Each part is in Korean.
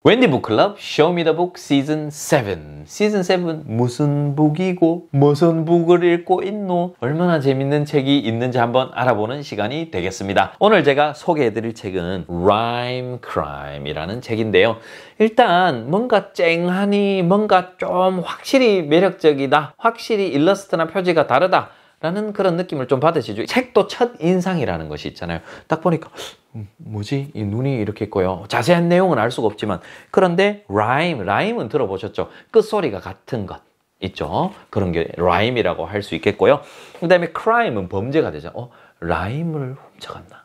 웬디 북클럽 쇼미더북 시즌 7. 시즌 7 무슨 북이고 무슨 북을 읽고 있노? 얼마나 재밌는 책이 있는지 한번 알아보는 시간이 되겠습니다. 오늘 제가 소개해드릴 책은 Rhyme Crime이라는 책인데요. 일단 뭔가 쨍하니 뭔가 좀 확실히 매력적이다, 확실히 일러스트나 표지가 다르다 라는 그런 느낌을 좀 받으시죠. 책도 첫 인상이라는 것이 있잖아요. 딱 보니까 뭐지? 이 눈이 이렇게 있고요. 자세한 내용은 알 수가 없지만, 그런데 라임은 들어보셨죠? 끝소리가 같은 것 있죠. 그런 게 라임이라고 할 수 있겠고요. 그 다음에 크라임은 범죄가 되죠. 라임을 훔쳐갔나?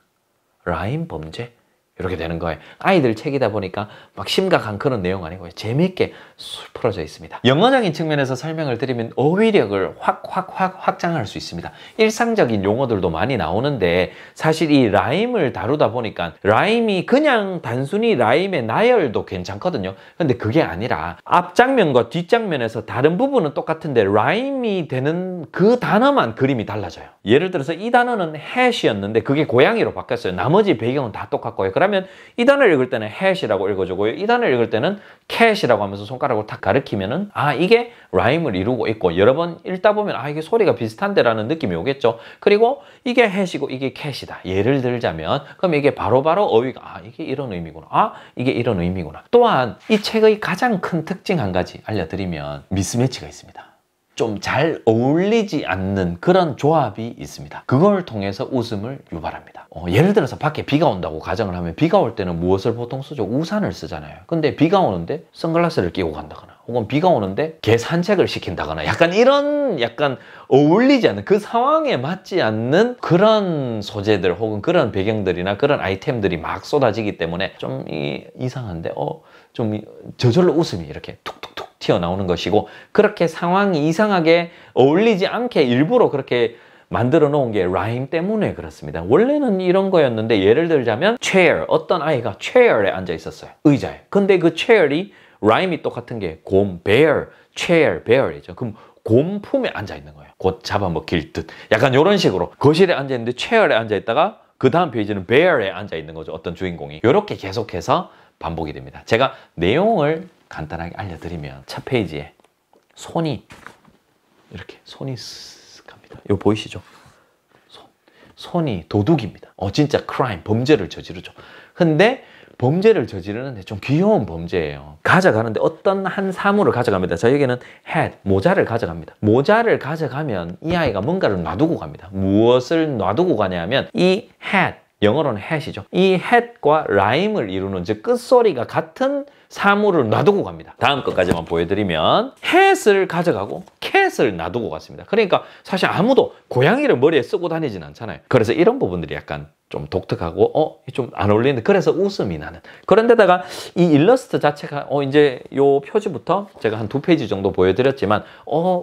라임 범죄? 이렇게 되는 거예요. 아이들 책이다 보니까 막 심각한 그런 내용 아니고요. 재미있게 풀어져 있습니다. 영어적인 측면에서 설명을 드리면 어휘력을 확장할 수 있습니다. 일상적인 용어들도 많이 나오는데 사실 이 라임을 다루다 보니까 라임이 그냥 단순히 라임의 나열도 괜찮거든요. 근데 그게 아니라 앞장면과 뒷장면에서 다른 부분은 똑같은데 라임이 되는 그 단어만 그림이 달라져요. 예를 들어서 이 단어는 hat이었는데 그게 고양이로 바뀌었어요. 나머지 배경은 다 똑같고요. 그러면 이 단어를 읽을 때는 hat이라고 읽어주고요. 이 단어를 읽을 때는 cat이라고 하면서 손가락으로 탁 가리키면은 이게 라임을 이루고 있고, 여러 번 읽다 보면 이게 소리가 비슷한데 라는 느낌이 오겠죠. 그리고 이게 hat이고 이게 cat이다. 예를 들자면 그럼 이게 바로바로 어휘가 이게 이런 의미구나. 이게 이런 의미구나. 또한 이 책의 가장 큰 특징 한 가지 알려드리면 미스매치가 있습니다. 좀 잘 어울리지 않는 그런 조합이 있습니다. 그걸 통해서 웃음을 유발합니다. 예를 들어서 밖에 비가 온다고 가정을 하면 비가 올 때는 무엇을 보통 쓰죠? 우산을 쓰잖아요. 근데 비가 오는데 선글라스를 끼고 간다거나, 혹은 비가 오는데 개 산책을 시킨다거나, 약간 어울리지 않는, 그 상황에 맞지 않는 그런 소재들 혹은 그런 배경들이나 그런 아이템들이 막 쏟아지기 때문에 좀 이상한데 좀 저절로 웃음이 이렇게 툭툭툭 튀어나오는 것이고, 그렇게 상황이 이상하게 어울리지 않게 일부러 그렇게 만들어 놓은 게 라임 때문에 그렇습니다. 원래는 이런 거였는데, 예를 들자면 chair, 어떤 아이가 chair에 앉아 있었어요. 의자에. 근데 그 chair이 라임이 똑같은 게 곰, bear, chair, bear이죠. 그럼 곰 품에 앉아 있는 거예요. 곧 잡아먹힐 듯. 약간 이런 식으로 거실에 앉아 있는데 chair에 앉아 있다가 그 다음 페이지는 bear에 앉아 있는 거죠. 어떤 주인공이. 이렇게 계속해서 반복이 됩니다. 제가 내용을 간단하게 알려드리면, 첫 페이지에 손이 쓱 갑니다. 이거 보이시죠? 손이 도둑입니다. 진짜 크라임, 범죄를 저지르죠. 근데 범죄를 저지르는데 좀 귀여운 범죄예요. 가져가는데 어떤 한 사물을 가져갑니다. 저에게는 hat, 모자를 가져갑니다. 모자를 가져가면 이 아이가 뭔가를 놔두고 갑니다. 무엇을 놔두고 가냐면 이 hat, 영어로는 hat이죠. 이 hat과 라임을 이루는, 즉 끝소리가 같은 사물을 놔두고 갑니다. 다음 것까지만 보여드리면 hat을 가져가고 cat을 놔두고 갔습니다. 그러니까 사실 아무도 고양이를 머리에 쓰고 다니진 않잖아요. 그래서 이런 부분들이 약간 좀 독특하고 좀 안 어울리는데, 그래서 웃음이 나는. 그런데다가 이 일러스트 자체가 이제 요 표지부터 제가 한 2페이지 정도 보여드렸지만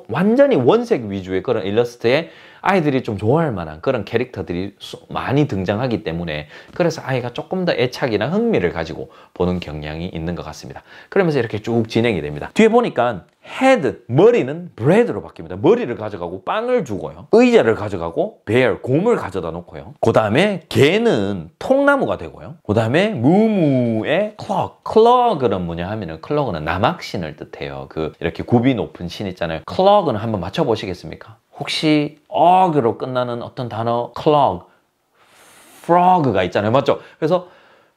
완전히 원색 위주의 그런 일러스트에 아이들이 좀 좋아할 만한 그런 캐릭터들이 많이 등장하기 때문에, 그래서 아이가 조금 더 애착이나 흥미를 가지고 보는 경향이 있는 것 같습니다. 그러면서 이렇게 쭉 진행이 됩니다. 뒤에 보니까 head, 머리는 bread로 바뀝니다. 머리를 가져가고 빵을 주고요. 의자를 가져가고 bear, 곰을 가져다 놓고요. 그 다음에 개는 통나무가 되고요. 그 다음에 무무의 clock은 뭐냐 하면은, clock은 남학신을 뜻해요. 이렇게 굽이 높은 신 있잖아요. clock은 한번 맞춰보시겠습니까? 혹시 og으로 끝나는 어떤 단어, clog, frog가 있잖아요. 맞죠? 그래서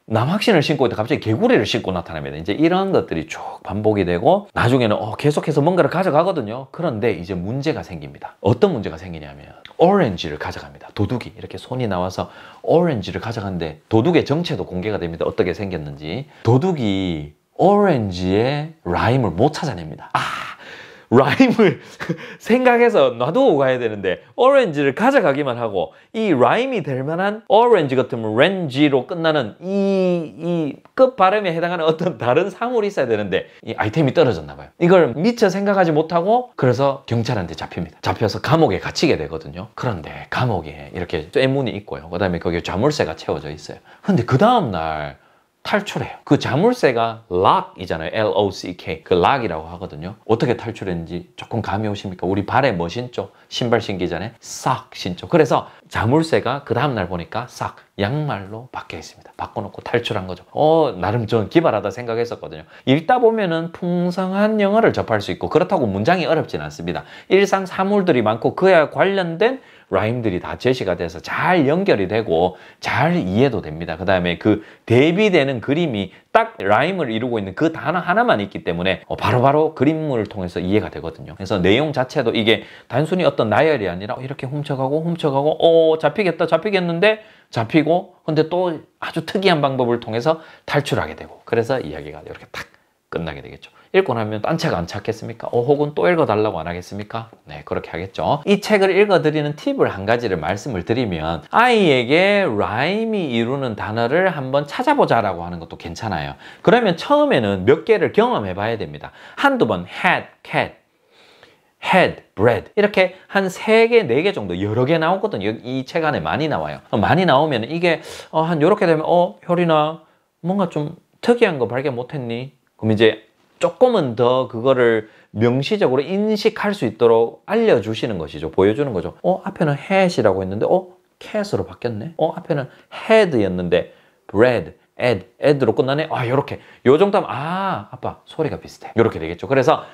남학신을 신고 있다 갑자기 개구리를 신고 나타납니다. 이제 이런 것들이 쭉 반복이 되고, 나중에는 계속해서 뭔가를 가져가거든요. 그런데 이제 문제가 생깁니다. 어떤 문제가 생기냐면 오렌지를 가져갑니다. 도둑이 이렇게 손이 나와서 오렌지를 가져가는데, 도둑의 정체도 공개가 됩니다. 어떻게 생겼는지. 도둑이 오렌지의 라임을 못 찾아냅니다. 라임을 생각해서 놔두고 가야 되는데 오렌지를 가져가기만 하고, 이 라임이 될 만한 오렌지 같으면 렌지로 끝나는 이 끝 발음에 해당하는 어떤 다른 사물이 있어야 되는데 이 아이템이 떨어졌나 봐요. 이걸 미처 생각하지 못하고, 그래서 경찰한테 잡힙니다. 잡혀서 감옥에 갇히게 되거든요. 그런데 감옥에 이렇게 쇠문이 있고요. 그 다음에 거기에 자물쇠가 채워져 있어요. 근데 그 다음날 탈출해요. 그 자물쇠가 lock이잖아요. L-O-C-K. 그 lock이라고 하거든요. 어떻게 탈출했는지 조금 감이 오십니까? 우리 발에 뭐 신죠? 신발 신기 전에 sock 신죠. 그래서 자물쇠가 그 다음날 보니까 sock, 양말로 바뀌어 있습니다. 바꿔놓고 탈출한 거죠. 나름 전 기발하다 생각했었거든요. 읽다 보면은 풍성한 영어를 접할 수 있고 그렇다고 문장이 어렵진 않습니다. 일상 사물들이 많고 그에 관련된 라임들이 다 제시가 돼서 잘 연결이 되고 잘 이해도 됩니다. 그 다음에 그 대비되는 그림이 딱 라임을 이루고 있는 그 단어 하나만 있기 때문에 바로바로 그림을 통해서 이해가 되거든요. 그래서 내용 자체도 이게 단순히 어떤 나열이 아니라 이렇게 훔쳐가고 잡히겠는데 잡히고 근데 또 아주 특이한 방법을 통해서 탈출하게 되고 그래서 이야기가 이렇게 탁 끝나게 되겠죠. 읽고 나면 딴 책 안 찾겠습니까? 혹은 또 읽어달라고 안 하겠습니까? 네, 그렇게 하겠죠. 이 책을 읽어드리는 팁을 한 가지를 말씀을 드리면 아이에게 라임이 이루는 단어를 한번 찾아보자라고 하는 것도 괜찮아요. 그러면 처음에는 몇 개를 경험해 봐야 됩니다. 한두 번 had, cat, had, bread 이렇게 한 3개, 4개 정도 여러 개 나오거든요. 이 책 안에 많이 나와요. 많이 나오면 이게 한 요렇게 되면 효린아 뭔가 좀 특이한 거 발견 못했니? 그럼 이제 조금은 더 그거를 명시적으로 인식할 수 있도록 알려주시는 것이죠. 보여주는 거죠. 앞에는 hat이라고 했는데 cat으로 바뀌었네. 앞에는 had였는데 bread, ed로 끝나네. 요렇게. 요 정도면 아빠 소리가 비슷해. 요렇게 되겠죠. 그래서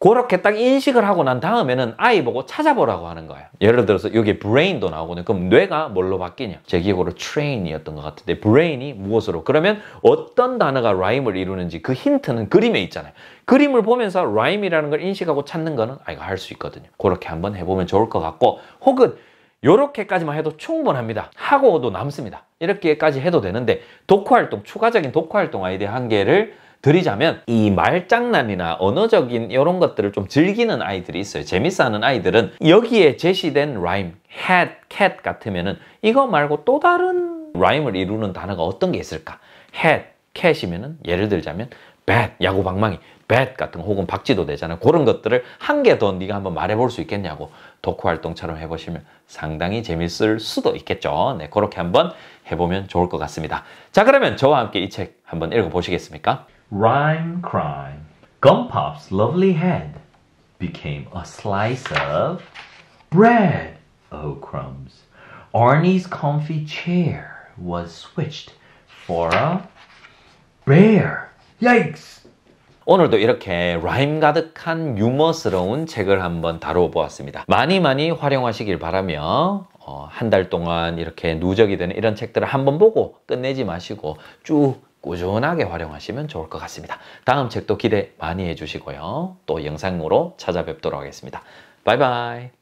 그렇게 딱 인식을 하고 난 다음에는 아이 보고 찾아보라고 하는 거예요. 예를 들어서 여기 brain도 나오거든요. 그럼 뇌가 뭘로 바뀌냐? 제 기억으로 train이었던 것 같은데 brain이 무엇으로? 그러면 어떤 단어가 라임을 이루는지 그 힌트는 그림에 있잖아요. 그림을 보면서 라임이라는 걸 인식하고 찾는 거는 아이가 할 수 있거든요. 그렇게 한번 해보면 좋을 것 같고 혹은 요렇게까지만 해도 충분합니다. 하고도 남습니다. 이렇게까지 해도 되는데 독후활동, 추가적인 독후활동 아이디어 한 개를 드리자면 이 말장난이나 언어적인 이런 것들을 좀 즐기는 아이들이 있어요. 재밌어하는 아이들은 여기에 제시된 라임, had, cat 같으면은 이거 말고 또 다른 라임을 이루는 단어가 어떤 게 있을까? had, cat이면은 예를 들자면 bat, 야구 방망이, bat 같은 거 혹은 박쥐도 되잖아요. 그런 것들을 한 개 더 네가 한번 말해볼 수 있겠냐고 독후 활동처럼 해보시면 상당히 재밌을 수도 있겠죠. 네, 그렇게 한번 해보면 좋을 것 같습니다. 자, 그러면 저와 함께 이 책 한번 읽어보시겠습니까? Rhyme crime. Gumpop's lovely head became a slice of bread. Oh, crumbs. Arnie's comfy chair was switched for a bear. Yikes! 오늘도 이렇게 라임 가득한 유머스러운 책을 한번 다루어 보았습니다. 많이 활용하시길 바라며 한 달 동안 이렇게 누적이 되는 이런 책들을 한번 보고 끝내지 마시고 쭉 꾸준하게 활용하시면 좋을 것 같습니다. 다음 책도 기대 많이 해주시고요. 또 영상으로 찾아뵙도록 하겠습니다. 바이바이.